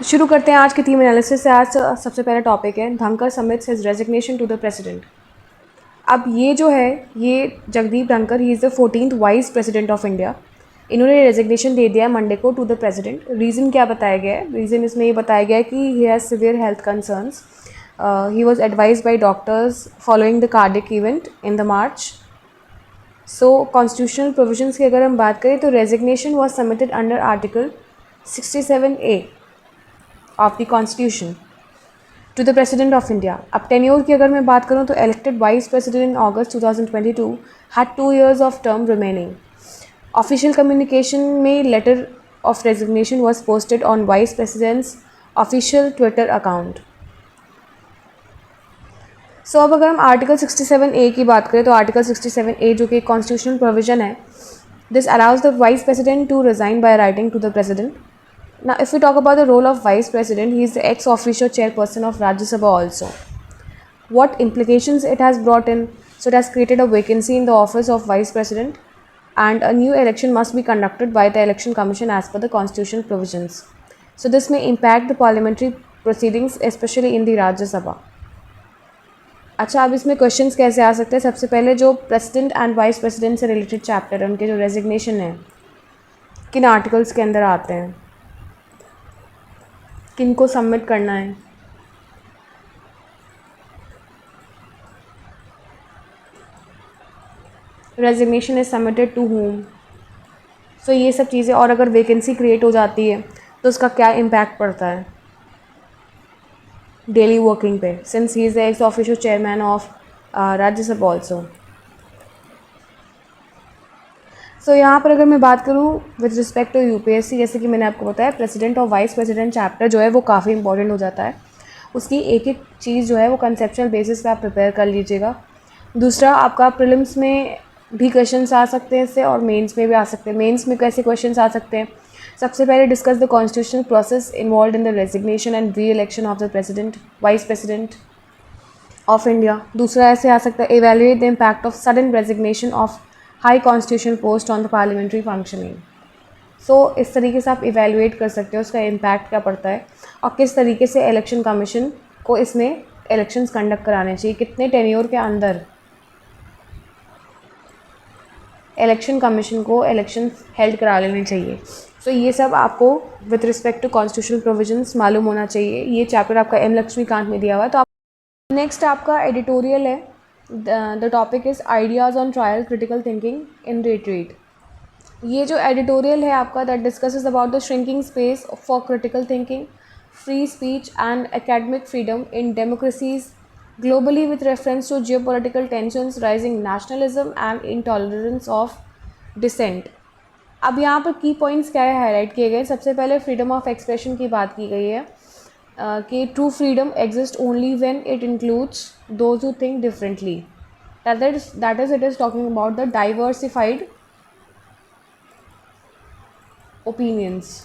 शुरू करते हैं आज की थीम एनालिसिस से। आज सबसे पहला टॉपिक है Dhankhar submits his resignation to the president. अब ये जो है ये Jagdeep Dhankhar, he is the 14th vice president of India. इन्होंने रेजिग्नेशन दे दिया है मंडे को टू द प्रेसिडेंट। रीज़न क्या बताया गया है? रीज़न इसमें ये बताया गया है कि he has severe health concerns. He was advise by doctors following the cardiac event in the March. So constitutional provisions की अगर हम बात करें तो resignation was submitted under article 67A of the constitution to the president of India. अब tenure की अगर मैं बात करूँ तो elected vice president in August 2022 had 2 years of term remaining. Official communication में letter of resignation was posted on vice president's official Twitter account. So अब अगर हम आर्टिकल 67A की बात करें तो आर्टिकल 67A जो कि एक कॉन्स्टिट्यूशनल प्रोविजन है, this allows the vice president to resign by writing to the president. Now, if we talk about the role of Vice President, he is the ex officio chairperson of Rajya Sabha also. What implications it has brought in? So, it has created a vacancy in the office of Vice President, and a new election must be conducted by the Election Commission as per the constitutional provisions. So, this may impact the parliamentary proceedings, especially in the Rajya Sabha. अच्छा, अब इसमें questions कैसे आ सकते हैं? सबसे पहले जो president and vice president से रिलेटेड चैप्टर है, उनके जो रेजिग्नेशन है, किन आर्टिकल्स के अंदर आते हैं, किनको सबमिट करना है, resignation is submitted to home. So ये सब चीज़ें, और अगर वैकेंसी क्रिएट हो जाती है तो उसका क्या इम्पैक्ट पड़ता है डेली वर्किंग पे, since he is the ex official chairman of Rajya Sabha also. So यहाँ पर अगर मैं बात करूँ विद रिस्पेक्ट टू यूपीएससी, जैसे कि मैंने आपको बताया, प्रेसिडेंट और वाइस प्रेसिडेंट चैप्टर जो है वो काफ़ी इंपॉर्टेंट हो जाता है। उसकी एक एक चीज़ जो है वो कंसेप्चुअल बेसिस पे आप प्रिपेयर कर लीजिएगा। दूसरा, आपका प्रीलिम्स में भी क्वेश्चंस आ सकते हैं इससे, और मेंस में भी आ सकते हैं। मेंस में कैसे क्वेश्चंस आ सकते हैं? सबसे पहले discuss the constitutional process involve in the resignation and re election of the president vice president of India. दूसरा ऐसे आ सकता है, evaluate the impact of sudden resignation of high constitutional post on the parliamentary functioning. So इस तरीके से आप evaluate कर सकते हो उसका इम्पैक्ट क्या पड़ता है, और किस तरीके से इलेक्शन कमीशन को इसमें इलेक्शंस कंडक्ट कराने चाहिए, कितने टेन्योर के अंदर इलेक्शन कमीशन को इलेक्शंस हेल्ड करा लेने चाहिए। सो ये सब आपको with respect to constitutional provisions मालूम होना चाहिए। ये चैप्टर आपका एम लक्ष्मीकांत में दिया हुआ है। तो आप नेक्स्ट आपका एडिटोरियल है, the topic is ideas on trial critical thinking in retreat. ये जो एडिटोरियल है आपका, that discusses about the shrinking space for critical thinking, free speech and academic freedom in democracies globally with reference to geopolitical tensions, rising nationalism and intolerance of dissent. अब यहाँ पर की points क्या है हाईलाइट किए गए? सबसे पहले फ्रीडम ऑफ एक्सप्रेशन की बात की गई है कि true freedom exist only when it includes those who think differently, that is it is talking about the diversified opinions.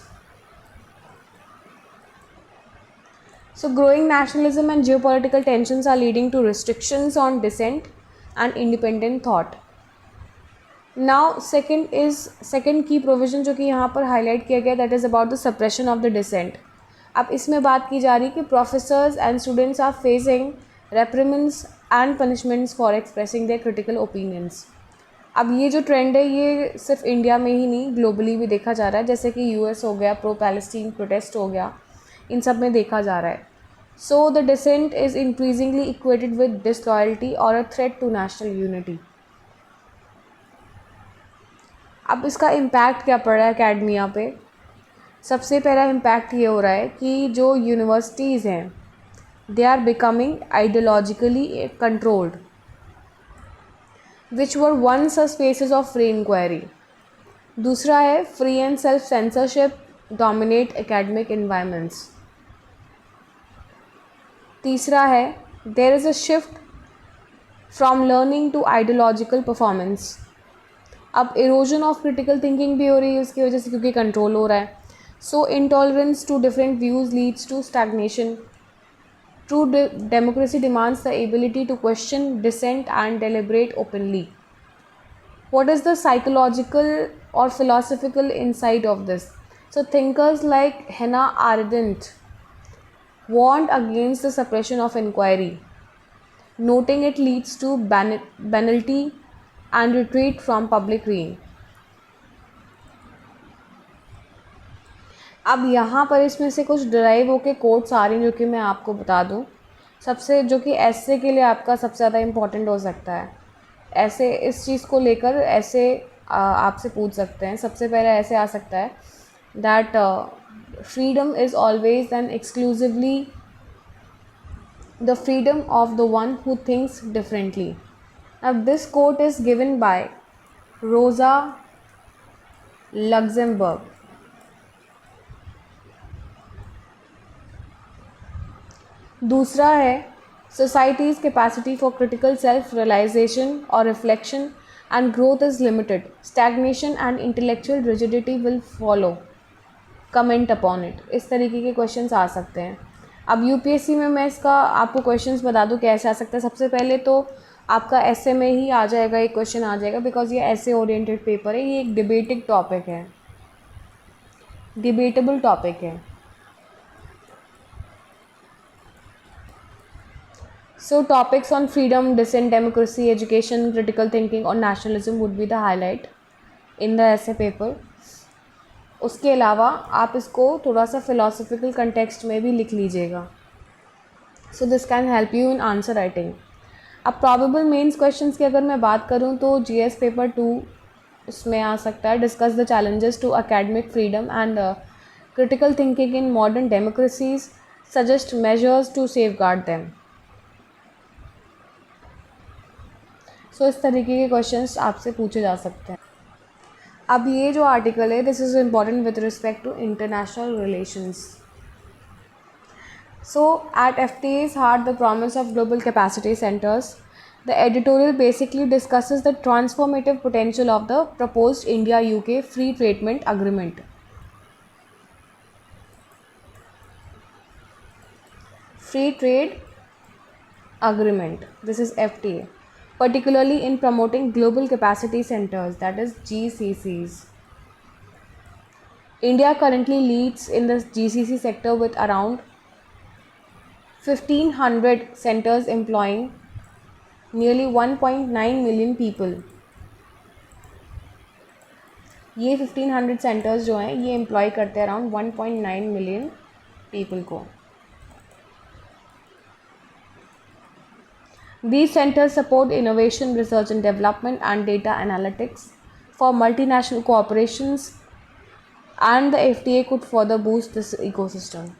So growing nationalism and geopolitical tensions are leading to restrictions on dissent and independent thought. Now second key provision जो कि यहाँ पर highlight किया गया, that is about the suppression of the dissent. अब इसमें बात की जा रही कि professors and students are facing reprimands and punishments for expressing their critical opinions. अब ये जो ट्रेंड है ये सिर्फ इंडिया में ही नहीं, ग्लोबली भी देखा जा रहा है, जैसे कि यूएस हो गया, प्रो पैलेस्टीन प्रोटेस्ट हो गया, इन सब में देखा जा रहा है. So the dissent is increasingly equated with disloyalty or a threat to national unity. अब इसका इम्पैक्ट क्या पड़ रहा है एकेडमिया पे? सबसे पहला इम्पैक्ट ये हो रहा है कि जो यूनिवर्सिटीज़ हैं they are becoming ideologically controlled, which were once a spaces of free inquiry. दूसरा है free and self censorship dominate academic environments. तीसरा है there is a shift from learning to ideological performance. अब इरोजन ऑफ क्रिटिकल थिंकिंग भी हो रही है उसकी वजह से, क्योंकि कंट्रोल हो रहा है. So intolerance to different views leads to stagnation. True democracy demands the ability to question, dissent and deliberate openly. What is the psychological or philosophical insight of this? So thinkers like Hannah Arendt warned against the suppression of inquiry, noting it leads to banality and retreat from public reign. अब यहाँ पर इसमें से कुछ derive होके quotes आ रही हैं जो कि मैं आपको बता दूँ। सबसे जो कि ऐसे के लिए आपका सबसे ज़्यादा इम्पोर्टेंट हो सकता है, ऐसे इस चीज़ को लेकर ऐसे आपसे पूछ सकते हैं। सबसे पहले ऐसे आ सकता है that freedom is always and exclusively the freedom of the one who thinks differently. अब this quote is given by Rosa Luxemburg. दूसरा है society's capacity for critical self-realization or reflection and growth is limited. Stagnation and intellectual rigidity will follow. Comment upon it. इस तरीके के questions आ सकते हैं। अब UPSC में मैं इसका आपको क्वेश्चंस बता दूं कैसे आ सकता है। सबसे पहले तो आपका ऐसे में ही आ जाएगा, एक क्वेश्चन आ जाएगा, बिकॉज ये ऐसे ओरिएंटेड पेपर है, ये एक डिबेटिंग टॉपिक है, डिबेटेबल टॉपिक है। So topics on freedom, dissent, democracy, education, critical thinking और nationalism would be the highlight in the essay paper. उसके अलावा आप इसको थोड़ा सा philosophical context में भी लिख लीजिएगा. So this can help you in answer writing. अब probable mains questions की अगर मैं बात करूँ तो GS paper 2 उसमें आ सकता है discuss the challenges to academic freedom and critical thinking in modern democracies, suggest measures to safeguard them. सो इस तरीके के क्वेश्चंस आपसे पूछे जा सकते हैं। अब ये जो आर्टिकल है this is important with respect to international relations. So at FTA's heart the promise of global capacity centers, the editorial basically discusses the transformative potential of the proposed India-UK free trade agreement. Free trade agreement, this is FTA. Particularly in promoting global capacity centers, that is GCCs. India currently leads in the GCC sector with around 1500 centers employing nearly 1.9 million people. ये 1500 centers जो हैं ये employ करते हैं around 1.9 million people को। These centers support innovation, research and development and data analytics for multinational corporations, and the FTA could further boost this ecosystem.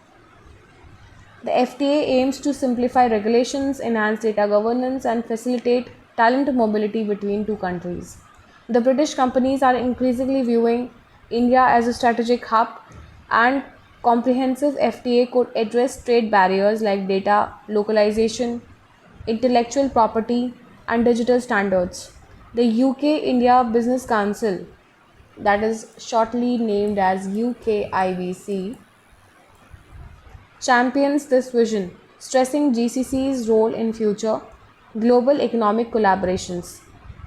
The FTA aims to simplify regulations, enhance data governance and facilitate talent mobility between two countries. The British companies are increasingly viewing India as a strategic hub, and comprehensive FTA could address trade barriers like data localization, intellectual property and digital standards. The UK-India Business Council, that is shortly named as UKIBC, champions this vision, stressing GCC's role in future global economic collaborations.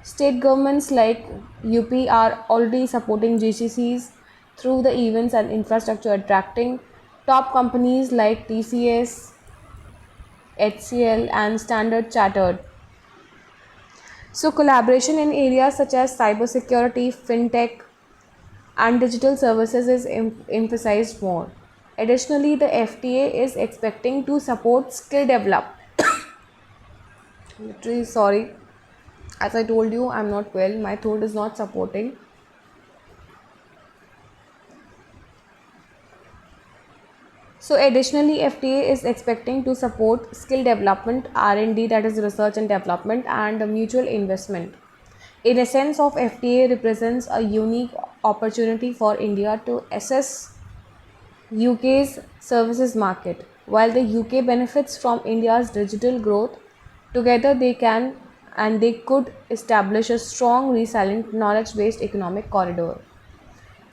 State governments like UP are already supporting GCCs through the events and infrastructure, attracting top companies like TCS, HCL and Standard Chartered. So collaboration in areas such as cybersecurity, fintech and digital services is emphasized more. Additionally, the FTA is expecting to support skill development. Literally sorry, as I told you I'm not well, my throat is not supporting. So additionally, FTA is expecting to support skill development, R&D, that is research and development, and mutual investment. In essence, of FTA represents a unique opportunity for India to assess UK's services market. While the UK benefits from India's digital growth, together they can and they could establish a strong, resilient, knowledge-based economic corridor.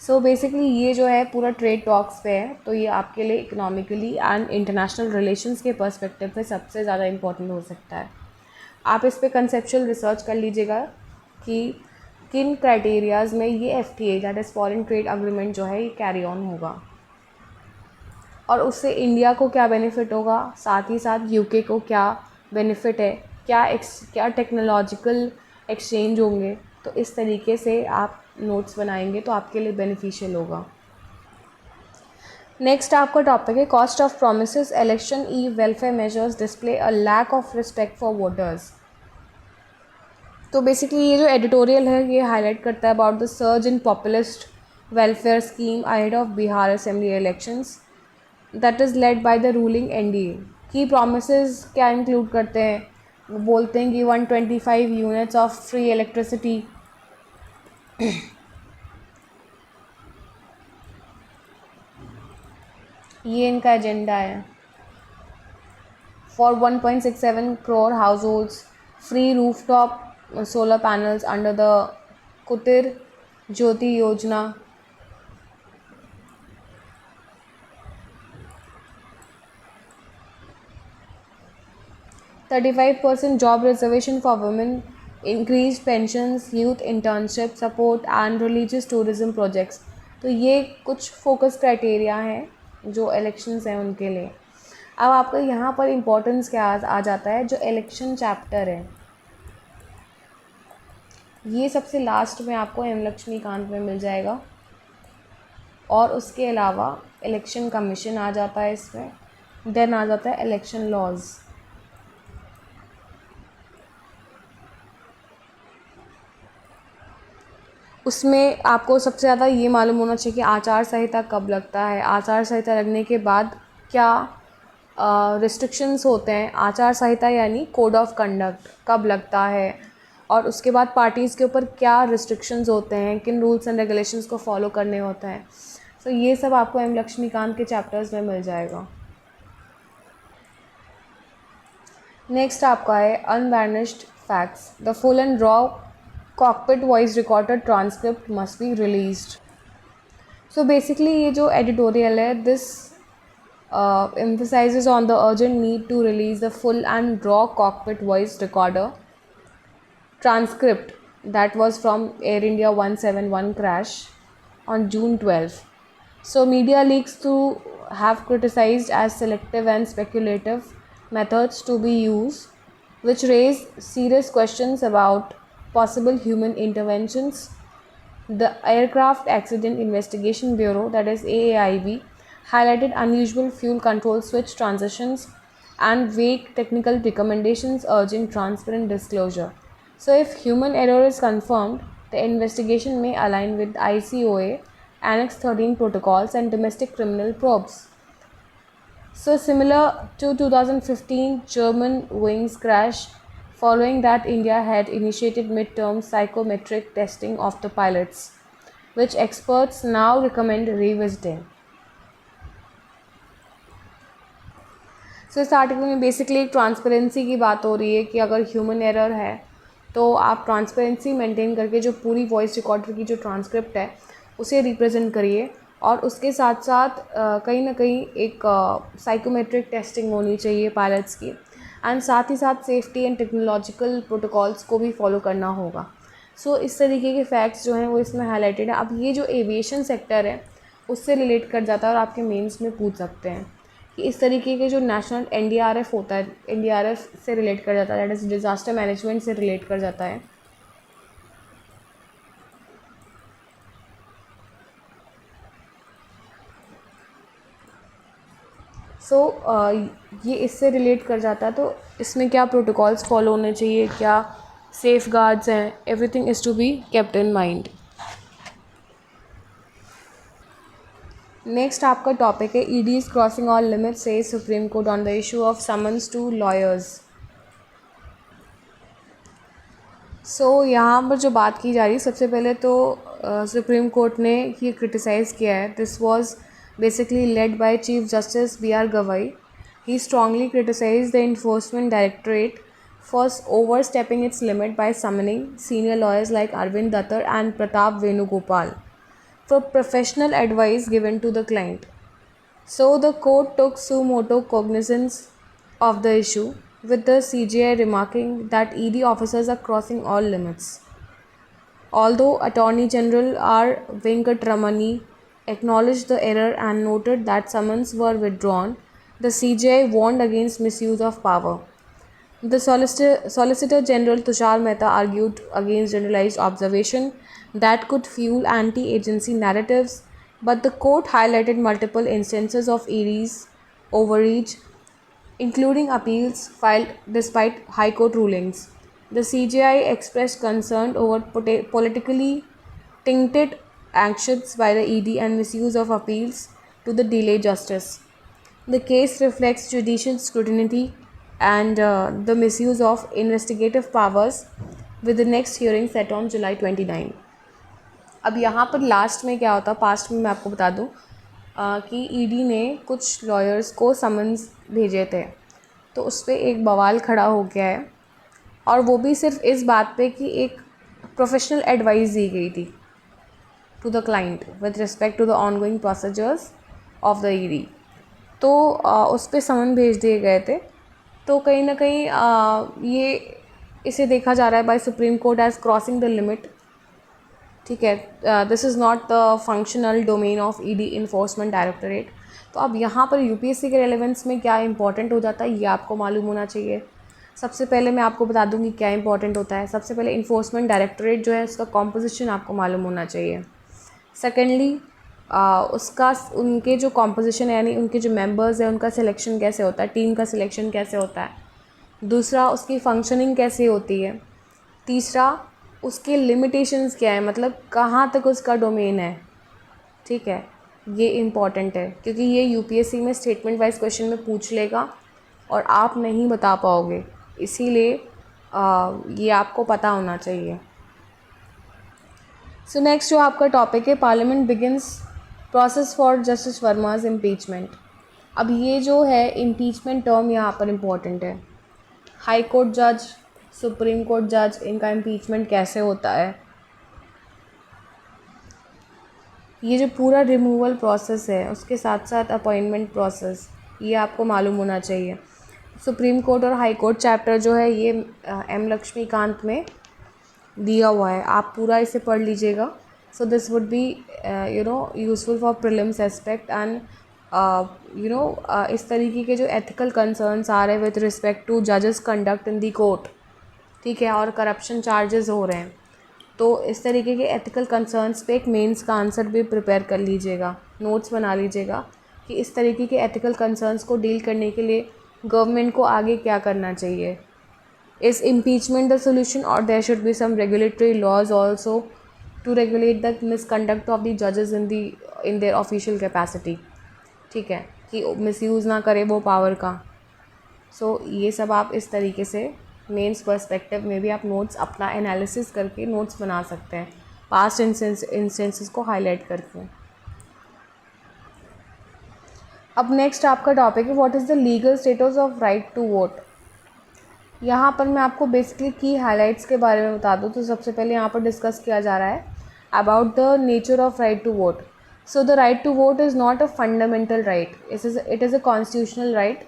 So basically ये जो है पूरा trade talks पे है, तो ये आपके लिए इकोनॉमिकली एंड इंटरनेशनल रिलेशंस के पर्सपेक्टिव पे सबसे ज़्यादा इम्पोर्टेंट हो सकता है। आप इस पे कंसेप्चुअल रिसर्च कर लीजिएगा कि किन क्राइटेरियाज़ में ये FTA, that is foreign trade agreement जो है ये कैरी ऑन होगा। और उससे इंडिया को क्या बेनिफिट होगा, साथ ही साथ यूके को क्या बेनिफिट है, क्या टेक्नोलॉजिकल एक्सचेंज होंगे। तो इस तरीके से आप नोट्स बनाएंगे तो आपके लिए बेनिफिशियल होगा। नेक्स्ट आपका टॉपिक है cost of promises election eve welfare measures display a lack of respect for voters. तो बेसिकली ये जो एडिटोरियल है ये हाईलाइट करता है about the surge in populist welfare scheme ahead of Bihar assembly elections that is led by the ruling NDA. की promises क्या include करते हैं, वो बोलते हैं कि 125 यूनिट्स ऑफ फ्री इलेक्ट्रिसिटी, ये इनका एजेंडा है। For 1.67 crore house holds free rooftop solar panels under the Kutir Jyoti Yojana. %35 job reservation for women, increased pensions, youth internship support and religious tourism projects. तो ये कुछ फोकस क्राइटेरिया हैं जो elections हैं उनके लिए। अब आपका यहाँ पर इम्पोर्टेंस क्या आ जाता है, जो इलेक्शन चैप्टर है ये सबसे लास्ट में आपको एम लक्ष्मीकांत में मिल जाएगा, और उसके अलावा इलेक्शन कमीशन आ जाता है इसमें, देन आ जाता है इलेक्शन लॉज। उसमें आपको सबसे ज़्यादा ये मालूम होना चाहिए कि आचार संहिता कब लगता है, आचार संहिता लगने के बाद क्या रिस्ट्रिक्शंस होते हैं, आचार संहिता यानी कोड ऑफ कंडक्ट कब लगता है, और उसके बाद पार्टीज़ के ऊपर क्या रिस्ट्रिक्शंस होते हैं, किन रूल्स एंड रेगुलेशंस को फॉलो करने होते हैं। सो ये सब आपको एम लक्ष्मीकांत के चैप्टर्स में मिल जाएगा। नेक्स्ट आपका है unvarnished facts, the full and raw cockpit voice recorded transcript must be released. So basically ये जो एडिटोरियल है this emphasizes on the urgent need to release the full and raw cockpit voice recorder transcript that was from Air India 171 crash on June 12. So media leaks to have criticized as selective and speculative methods to be used, which raise serious questions about possible human interventions. The Aircraft Accident Investigation Bureau, that is AAIB, highlighted unusual fuel control switch transitions and vague technical recommendations urging transparent disclosure. So if human error is confirmed, the investigation may align with ICOA Annex 13 protocols and domestic criminal probes. So similar to 2015 German wings crash, following that India had initiated midterm psychometric testing of the pilots, which experts now recommend revisiting. सो इस article में basically एक transparency की बात हो रही है कि अगर ह्यूमन एरर है तो आप ट्रांसपेरेंसी मेंटेन करके जो पूरी वॉइस रिकॉर्डर की जो ट्रांसक्रिप्ट है उसे रिप्रेजेंट करिए, और उसके साथ साथ कहीं ना कहीं एक साइकोमेट्रिक टेस्टिंग होनी चाहिए पायलट्स की, एंड साथ ही साथ सेफ्टी एंड टेक्नोलॉजिकल प्रोटोकॉल्स को भी फॉलो करना होगा। सो इस तरीके के फैक्ट्स जो हैं वो इसमें हाईलाइटेड है। अब ये जो एविएशन सेक्टर है उससे रिलेट कर जाता है और आपके मेंस में पूछ सकते हैं कि इस तरीके के जो नेशनल NDRF होता है, NDRF से रिलेट कर जाता है, दैट इज़ डिज़ास्टर मैनेजमेंट से रिलेट कर जाता है। सो ये इससे रिलेट कर जाता है, तो इसमें क्या प्रोटोकॉल्स फॉलो होने चाहिए, क्या सेफ गार्ड्स हैं, everything is to be kept in mind. Next आपका टॉपिक है EDs क्रॉसिंग ऑल लिमिट्स से Supreme Court on the issue of summons to lawyers. So यहाँ पर जो बात की जा रही है, सबसे पहले तो सुप्रीम कोर्ट ने ये क्रिटिसाइज़ किया है, this was basically led by chief justice BR Gavai. He strongly criticise the enforcement directorate for overstepping its limit by summoning senior lawyers like Arvind Dattar and Pratap Venugopal for professional advice given to the client. So the court took suo motu cognizance of the issue, with the CJI remarking that ED officers are crossing all limits. Although Attorney General R. Venkatramani acknowledged the error and noted that summons were withdrawn. The CJI warned against misuse of power. The Solicitor General Tushar Mehta argued against generalized observation that could fuel anti-agency narratives, but the court highlighted multiple instances of ED's overreach, including appeals filed despite High Court rulings. The CJI expressed concern over politically tainted actions by the ED and misuse of appeals to the delay justice. The case reflects judicial scrutiny and the misuse of investigative powers, with the next hearing set on July 29. अब यहाँ पर last में क्या होता, past में मैं आपको बता दूँ कि ईडी ने कुछ लॉयर्स को समन्स भेजे थे, तो उस पर एक बवाल खड़ा हो गया है, और वो भी सिर्फ इस बात पे कि एक प्रोफेशनल एडवाइस दी गई थी to the client with respect to the ongoing procedures of the ED. तो उस पर समन भेज दिए गए थे। तो कहीं ना कहीं ये इसे देखा जा रहा है by supreme court as crossing the limit. ठीक है, this is not the functional domain of ED enforcement directorate. तो अब यहाँ पर यूपीएससी के रेलेवेंस में क्या इंपॉर्टेंट हो जाता है ये आपको मालूम होना चाहिए। सबसे पहले मैं आपको बता दूंगी क्या इंपॉर्टेंट होता है। सबसे पहले इन्फोर्समेंट डायरेक्टरेट जो है उसका कॉम्पोजिशन आपको मालूम होना चाहिए। सेकेंडली उसका उनके जो कॉम्पोजिशन है यानी उनके जो मेंबर्स हैं उनका सिलेक्शन कैसे होता है, टीम का सिलेक्शन कैसे होता है। दूसरा, उसकी फंक्शनिंग कैसे होती है। तीसरा, उसके लिमिटेशंस क्या है, मतलब कहाँ तक उसका डोमेन है। ठीक है, ये इम्पॉर्टेंट है क्योंकि ये यूपीएससी में स्टेटमेंट वाइज क्वेश्चन में पूछ लेगा और आप नहीं बता पाओगे, इसीलिए ये आपको पता होना चाहिए। सो नेक्स्ट जो आपका टॉपिक है, parliament begins process for justice Varma's impeachment. अब ये जो है इम्पीचमेंट टर्म यहाँ पर इम्पॉर्टेंट है। हाई कोर्ट जज, सुप्रीम कोर्ट जज, इनका इम्पीचमेंट कैसे होता है, ये जो पूरा रिमूवल प्रोसेस है उसके साथ साथ अपॉइंटमेंट प्रोसेस, ये आपको मालूम होना चाहिए। सुप्रीम कोर्ट और हाई कोर्ट चैप्टर जो है ये एम लक्ष्मीकांत में दिया हुआ है, आप पूरा इसे पढ़ लीजिएगा। So this would be useful for prelims aspect and इस तरीके के जो एथिकल कंसर्न्स आ रहे हैं विद रिस्पेक्ट टू जजेस कंडक्ट इन दी कोर्ट, ठीक है, और करप्शन चार्जेस हो रहे हैं, तो इस तरीके के एथिकल कंसर्न्स पे एक मेंस का आंसर भी प्रिपेयर कर लीजिएगा, नोट्स बना लीजिएगा कि इस तरीके के एथिकल कंसर्न्स को डील करने के लिए गवर्नमेंट को आगे क्या करना चाहिए। इज इम्पीचमेंट द सोल्यूशन और there should be some regulatory laws also to regulate the misconduct of the जजेस इन देयर ऑफिशियल कैपेसिटी। ठीक है, कि मिसयूज़ ना करे वो पावर का। सो ये सब आप इस तरीके से मेंस पर्सपेक्टिव में भी आप नोट्स अपना एनालिसिस करके नोट्स बना सकते हैं, पास्ट इंस्टेंसेस को हाईलाइट करके। अब नेक्स्ट आपका टॉपिक है what is the legal status of right to vote. यहाँ पर मैं आपको बेसिकली की हाइलाइट्स के बारे में बता दूँ। तो सबसे पहले यहाँ पर डिस्कस किया जा रहा है about the nature of right to vote. So the right to vote is not a fundamental right, it is a constitutional right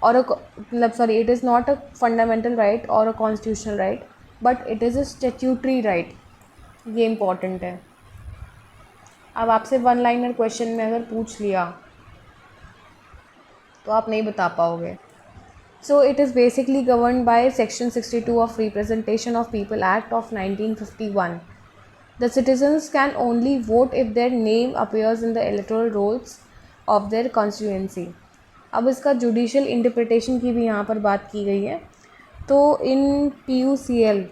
और it is not a fundamental right or a constitutional right, but it is a statutory right। ये important है। अब आपसे one liner question में अगर पूछ लिया तो आप नहीं बता पाओगे। So it is basically governed by Section 62 of Representation of People Act of 1951। The citizens can only vote if their name appears in the electoral rolls of their constituency। अब इसका जुडिशियल इंटरप्रिटेशन की भी यहाँ पर बात की गई है। तो इन PUCL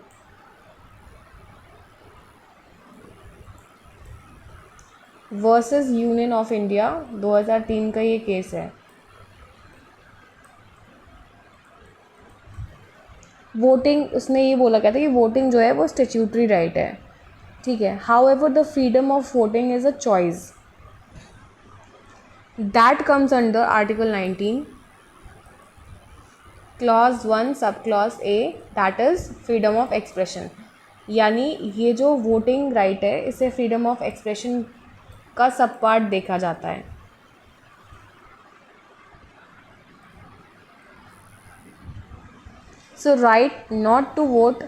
versus union of India 2003 का ये केस है। वोटिंग, उसमें ये बोला गया था कि वोटिंग जो है वो स्टैट्यूटरी राइट है। ठीक है, however the freedom of voting is a choice that comes under Article 19 Clause 1 Subclause A, that is freedom of expression। यानी ये जो वोटिंग राइट है इसे फ्रीडम ऑफ एक्सप्रेशन का सब पार्ट देखा जाता है। सो राइट नॉट टू वोट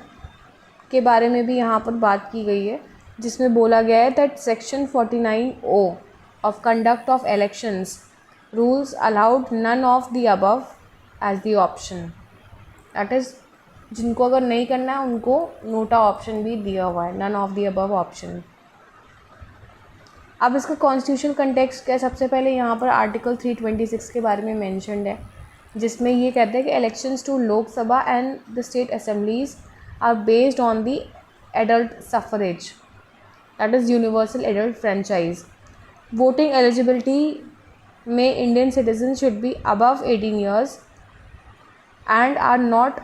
के बारे में भी यहाँ पर बात की गई है, जिसमें बोला गया है that section 49O of conduct of elections, rules allowed none of the above as the option. That is, जिनको अगर नहीं करना है उनको नोटा ऑप्शन भी दिया हुआ है, none of the above option. अब इसका कॉन्स्टिट्यूशनल कंटेक्स्ट क्या है? सबसे पहले यहाँ पर आर्टिकल 326 के बारे में मेंशन्ड है, जिसमें ये कहते हैं कि elections to Lok Sabha and the state assemblies are based on the adult suffrage, that is universal adult franchise. Voting eligibility में Indian citizen should be above 18 years and are not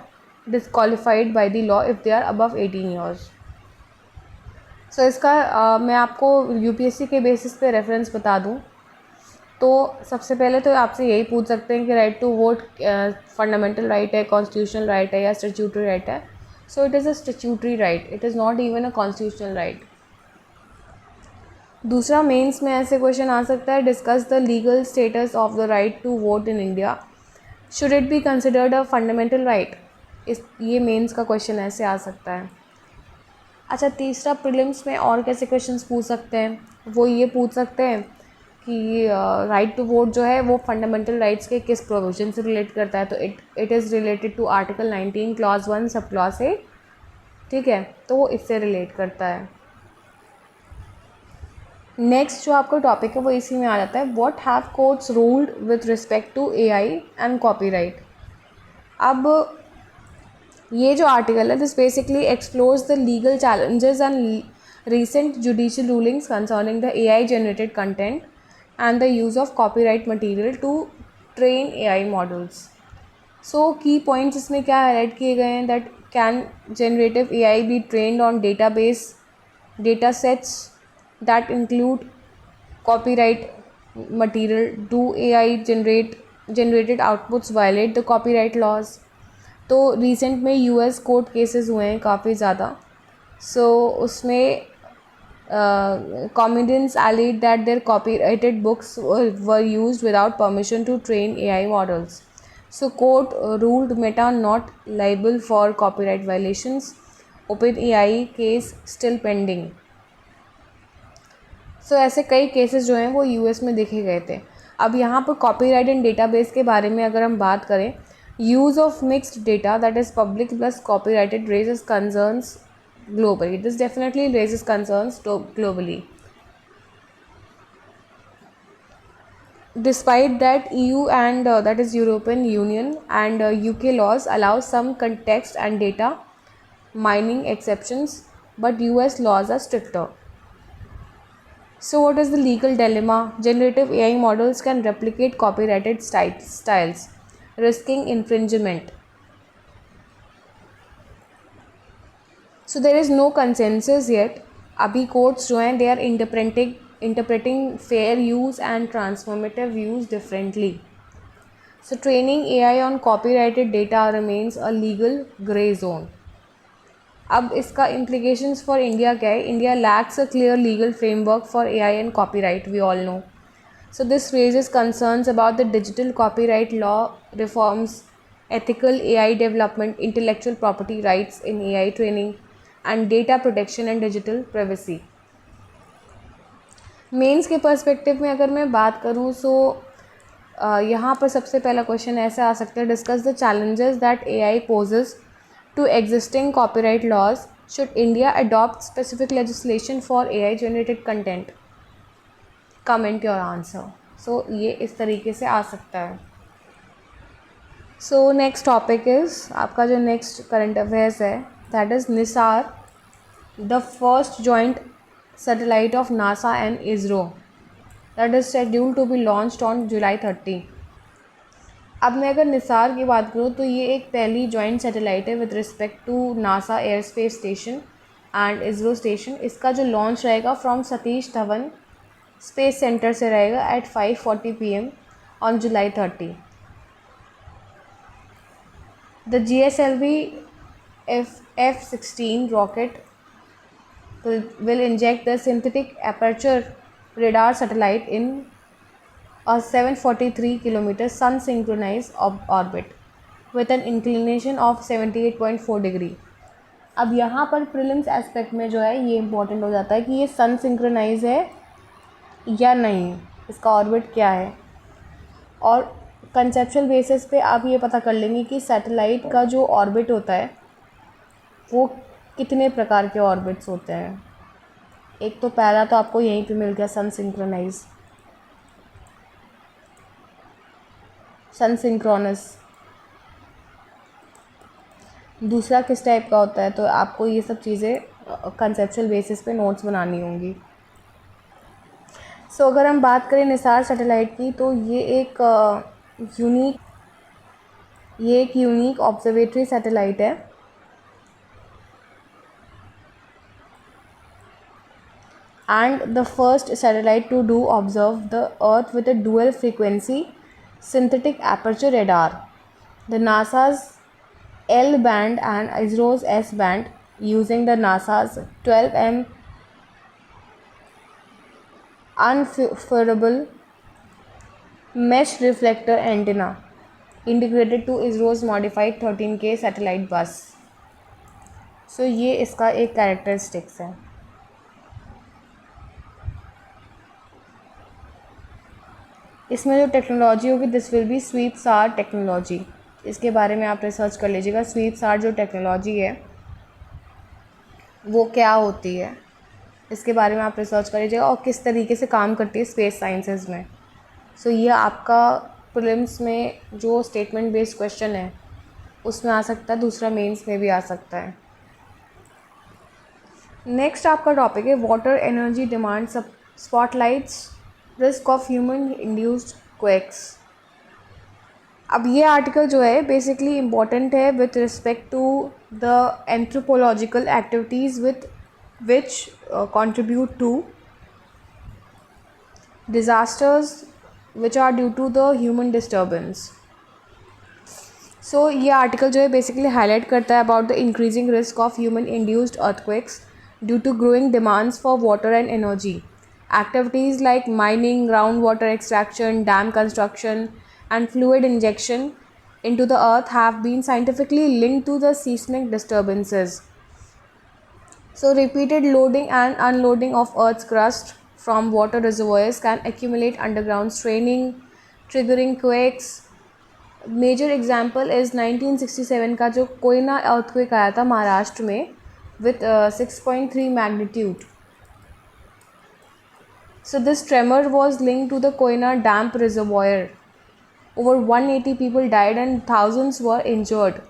disqualified by the law if they are above 18 years. So इसका मैं आपको UPSC के basis पे reference बता दूं तो सबसे पहले तो आपसे यही पूछ सकते हैं कि right to vote fundamental right है, कॉन्स्टिट्यूशनल राइट है या स्टैट्यूटरी राइट है. So it is a statutory right, it is not even a constitutional right. दूसरा मेंस में ऐसे क्वेश्चन आ सकता है, discuss the legal status of the right to vote in India, should it be considered a fundamental right. ये mains का question ऐसे आ सकता है. अच्छा, तीसरा प्रीलिम्स में और कैसे क्वेश्चंस पूछ सकते हैं? वो ये पूछ सकते हैं कि राइट टू वोट जो है वो फंडामेंटल राइट्स के किस प्रोविजन से रिलेट करता है. तो it is related to article 19 clause 1 sub clause 8. ठीक है, तो वो इससे रिलेट करता है. नेक्स्ट जो आपका टॉपिक है वो इसी में आ जाता है, what have courts ruled with respect to AI and copyright. अब ये जो आर्टिकल है this basically explores the legal challenges and recent judicial rulings concerning the AI generated content and the use of copyright material to train AI models. So key points इसमें क्या highlight किए गए हैं, that can generative AI be trained on database data sets that include copyright material? Do AI generated outputs violate the copyright laws? तो recent में US court cases हुए हैं काफ़ी ज़्यादा. सो उसमें comedians alleged that their copyrighted books were used without permission to train AI models. So court ruled Meta not liable for copyright violations. OpenAI case still pending. So ऐसे कई cases जो हैं वो यूएस में देखे गए थे. अब यहाँ पर कॉपीराइट एंड डेटाबेस के बारे में अगर हम बात करें, use of mixed data, that is public plus copyrighted, raises concerns globally. This definitely raises concerns globally. Despite that, EU and that is European Union and UK laws allow some context and data mining exceptions, but US laws are stricter. So what is the legal dilemma? Generative AI models can replicate copyrighted styles, risking infringement. So there is no consensus yet. अभी courts जो हैं they are interpreting fair use and transformative use differently. So training AI on copyrighted data remains a legal grey zone. अब इसका implications for India क्या है? India lacks a clear legal framework for AI and copyright, we all know. So this raises concerns about the digital copyright law reforms, ethical AI development, intellectual property rights in AI training, and data protection and digital privacy. Mains के perspective में अगर मैं बात करूँ सो यहाँ पर सबसे पहला क्वेश्चन ऐसा आ सकता है, discuss the challenges that AI poses to existing copyright laws. Should India adopt specific legislation for AI generated content? Comment your answer. So ये इस तरीके से आ सकता है. सो नेक्स्ट टॉपिक इज़ आपका जो नेक्स्ट करंट अफेयर्स है, that is NISAR, the first joint satellite of NASA and ISRO, that is scheduled to be launched on July 30. अब मैं अगर निसार की बात करूँ तो ये एक पहली जॉइंट सैटेलाइट है with respect to NASA air space station and ISRO station. इसका जो लॉन्च रहेगा from Satish Dhawan space centre से रहेगा at 5:40 PM on July 30. The GSLV F-16 rocket will inject the synthetic aperture radar satellite in a 743 km sun synchronized orbit with an inclination of 78.4 degree. अब यहाँ पर prelims aspect में जो है ये important हो जाता है कि ये सन सिंक्रोनाइज है या नहीं. इसका ऑर्बिट क्या है, और कंसेप्चुअल बेसिस पे आप ये पता कर लेंगे कि सैटेलाइट का जो ऑर्बिट होता है वो कितने प्रकार के ऑर्बिट्स होते हैं। एक तो पहला तो आपको यहीं पे मिल गया सन सिंक्रोनस। दूसरा किस टाइप का होता है, तो आपको ये सब चीज़ें कंसेप्चुअल बेसिस पे नोट्स बनानी होंगी। सो अगर हम बात करें निसार सैटेलाइट की, तो ये एक यूनिक ऑब्जर्वेटरी सैटेलाइट है and the first satellite to do observe the Earth with a dual frequency synthetic aperture radar. The NASA's L band and ISRO's S band using the NASA's 12M unfurlable mesh reflector antenna integrated to ISRO's modified 13K satellite bus. So ये इसका एक characteristics है। इसमें जो technology होगी this will be SVEEP सार technology. इसके बारे में आप रिसर्च कर लीजिएगा। स्वीप सार जो टेक्नोलॉजी है वो क्या होती है, इसके बारे में आप रिसर्च कर लीजिएगा और किस तरीके से काम करती है स्पेस साइंसेज में। सो ये आपका प्रीलिम्स में जो स्टेटमेंट बेस्ड क्वेश्चन है उसमें आ सकता है, दूसरा मेंस में भी आ सकता है। नेक्स्ट आपका टॉपिक है water energy demand spotlights risk of human induced quakes. अब ये आर्टिकल जो है बेसिकली इम्पॉर्टेंट है with respect to the anthropological activities with which contribute to disasters which are due to the human disturbance. So ये article जो है basically highlight करता है about the increasing risk of human induced earthquakes due to growing demands for water and energy. Activities like mining, ground water extraction, dam construction and fluid injection into the earth have been scientifically linked to the seismic disturbances. So repeated loading and unloading of earth's crust from water reservoirs can accumulate underground straining, triggering quakes. Major example is 1967 का जो Koyna earthquake आया था महाराष्ट्र में with 6.3 magnitude. So this tremor was linked to the Koyna damp reservoir. Over 180 people died and thousands were injured.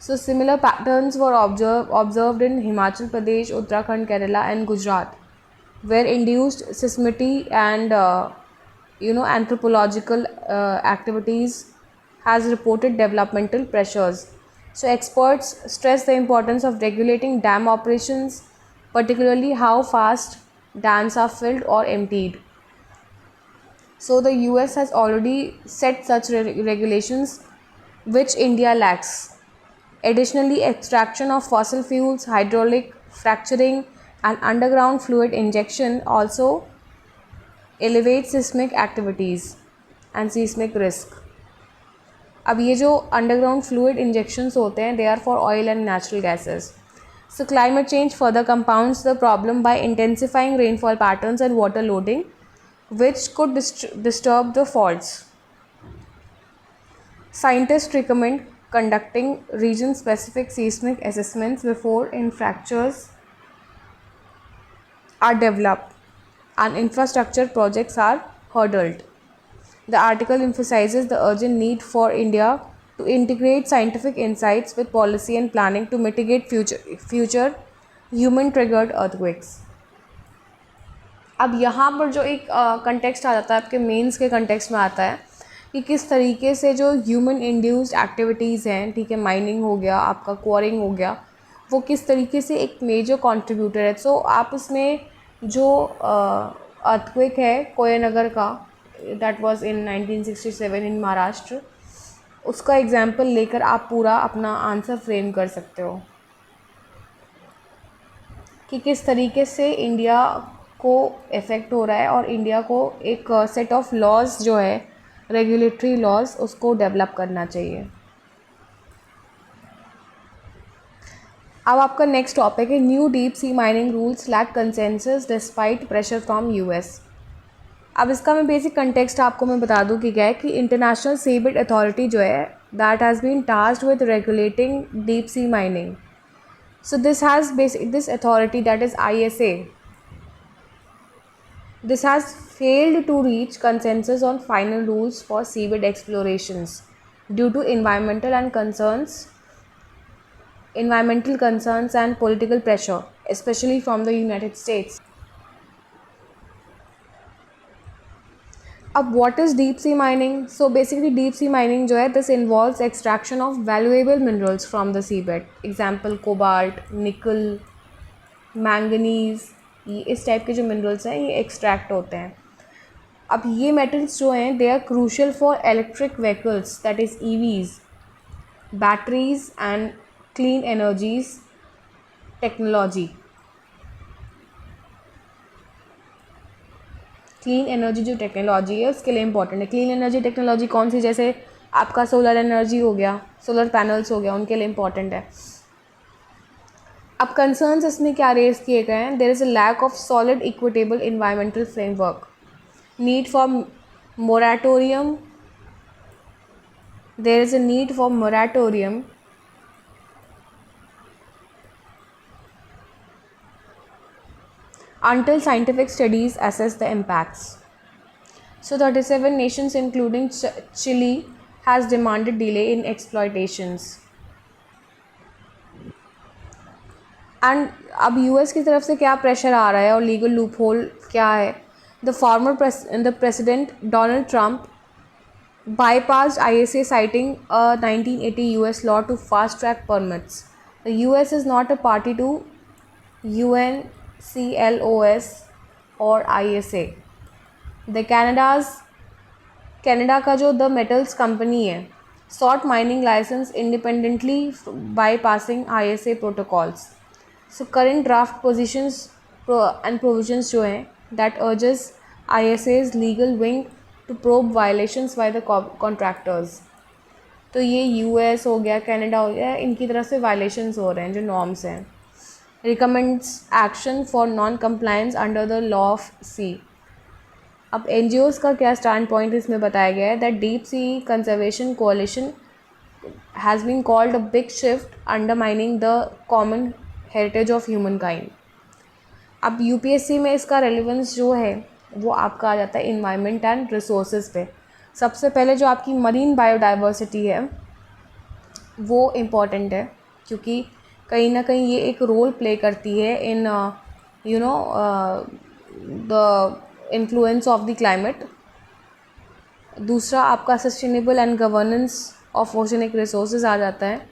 So similar patterns were observed in Himachal Pradesh, Uttarakhand, Kerala and Gujarat, where induced seismicity and anthropological activities has reported developmental pressures. So experts stress the importance of regulating dam operations, particularly how fast dams are filled or emptied. So the US has already set such regulations which India lacks. Additionally, extraction of fossil fuels, hydraulic fracturing and underground fluid injection also elevate seismic activities and seismic risk. अब ये जो underground fluid injections होते हैं they are for oil and natural gases. So climate change further compounds the problem by intensifying rainfall patterns and water loading, which could disturb the faults. Scientists recommend conducting region-specific seismic assessments before fractures are developed and infrastructure projects are hurdled. The article emphasizes the urgent need for India to integrate scientific insights with policy and planning to mitigate future human-triggered earthquakes. अब यहाँ पर जो एक context आ जाता है आपके mains के context में आता है कि किस तरीके से जो ह्यूमन इंड्यूस्ड एक्टिविटीज़ हैं, ठीक है, माइनिंग हो गया, आपका क्वारिंग हो गया, वो किस तरीके से एक मेजर कंट्रीब्यूटर है। सो आप इसमें जो अर्थक्वेक है कोयनगर का दैट वाज इन 1967 इन महाराष्ट्र, उसका एग्जांपल लेकर आप पूरा अपना आंसर फ्रेम कर सकते हो कि किस तरीके से इंडिया को इफ़ेक्ट हो रहा है और इंडिया को एक सेट ऑफ लॉज जो है रेगुलेटरी लॉज उसको डेवलप करना चाहिए। अब आपका नेक्स्ट टॉपिक है new deep sea mining rules lack consensus despite pressure from US. अब इसका मैं बेसिक कंटेक्स्ट आपको मैं बता दूं कि क्या है कि इंटरनेशनल सीबेड अथॉरिटी जो है that has been tasked with regulating deep sea mining. So this authority, that is ISA, this has failed to reach consensus on final rules for seabed explorations due to environmental concerns and political pressure, especially from the United States. अब what is deep sea mining? So basically deep sea mining जो है this involves extraction of valuable minerals from the seabed. Example cobalt, nickel, manganese, ये इस type के जो minerals हैं ये extract होते हैं. अब ये मेटल्स जो हैं they are crucial for electric vehicles, that is EVs, batteries and clean energies technology. Clean energy जो टेक्नोलॉजी है उसके लिए इंपॉर्टेंट है. क्लीन एनर्जी टेक्नोलॉजी कौन सी? जैसे आपका सोलर एनर्जी हो गया, सोलर पैनल्स हो गया, उनके लिए इंपॉर्टेंट है. अब कंसर्न्स इसमें क्या रेज किए गए हैं? There is a lack of solid equitable environmental framework, need for moratorium, there is a need for moratorium until scientific studies assess the impacts. So 37 nations including Chile has demanded delay in exploitations. And अब US की तरफ से क्या pressure आ रहा है और legal loop hole क्या है? The president Donald Trump bypassed ISA citing a 1980 US law to fast track permits. The US is not a party to UNCLOS or ISA. The Canada का जो द मेटल्स कंपनी है sought mining license independently bypassing ISA protocols. So current draft positions and provisions जो हैं that urges ISA's legal wing to probe violations by the contractors. तो ये US हो गया, Canada हो गया, इनकी तरफ से वायलेशंस हो रहे हैं जो नॉर्म्स हैं. Recommends action for non compliance under the law of sea. अब एनजीओज़ का क्या स्टैंड पॉइंट इसमें बताया गया है? That deep sea conservation कोalition has been called a big shift undermining the common heritage of humankind. अब यूपीएससी में इसका रेलिवेंस जो है वो आपका आ जाता है इन्वायरमेंट एंड रिसोर्सेज पे. सबसे पहले जो आपकी मरीन बायोडाइवर्सिटी है वो इम्पॉर्टेंट है क्योंकि कहीं ना कहीं ये एक रोल प्ले करती है in the influence of the climate. दूसरा आपका sustainable and governance of oceanic resources आ जाता है.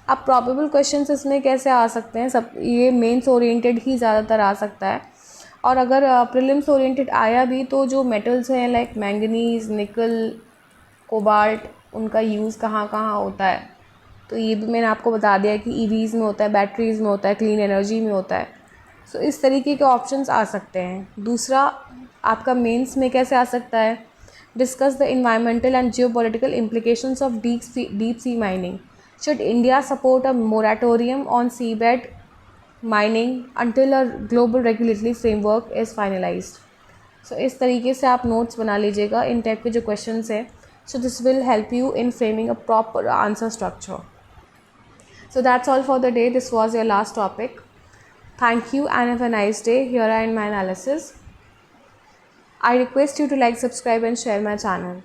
अब प्रॉबेबल क्वेश्चंस इसमें कैसे आ सकते हैं? सब ये मेंस ओरिएंटेड ही ज़्यादातर आ सकता है, और अगर प्रीलिम्स ओरिएंटेड आया भी तो जो मेटल्स हैं लाइक मैंगनीज़, निकल, कोबाल्ट, उनका यूज़ कहाँ कहाँ होता है तो ये भी मैंने आपको बता दिया है कि ईवीज़ में होता है, बैटरीज़ में होता है, क्लीन एनर्जी में होता है. सो इस तरीके के ऑप्शंस आ सकते हैं. दूसरा आपका मेंस में कैसे आ सकता है? Discuss the environmental and geopolitical implications of deep sea mining. Should India support a moratorium on seabed mining until a global regulatory framework is finalized? So इस तरीके से आप नोट्स बना लीजिएगा इन टाइप के जो क्वेश्चंस हैं. So this will help you in framing a proper answer structure. So that's all for the day. This was your last topic. Thank you and have a nice day. Here I end my analysis. I request you to like, subscribe and share my channel.